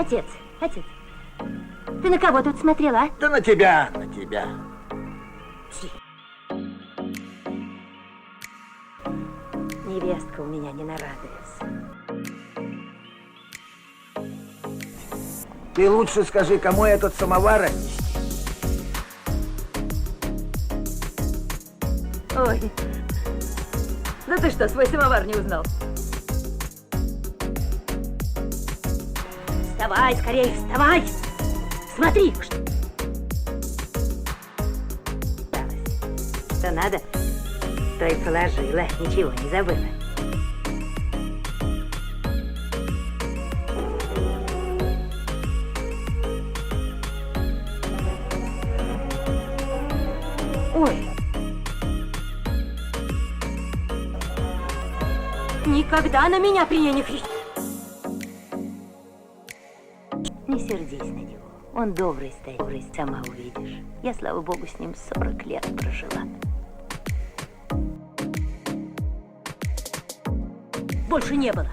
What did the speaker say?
Отец, отец, ты на кого тут смотрел, а? Да на тебя, на тебя. Невестка у меня не нарадуется. Ты лучше скажи, кому этот самовар отнести? Ой, да ты что, свой самовар не узнал? Вставай, скорее, вставай! Смотри, что надо, то и положила, ничего не забыла. Ой. Никогда на меня при ней не кричи. Не сердись на него. Он добрый старик, сама увидишь. Я, слава богу, с ним 40 лет прожила. Больше не было.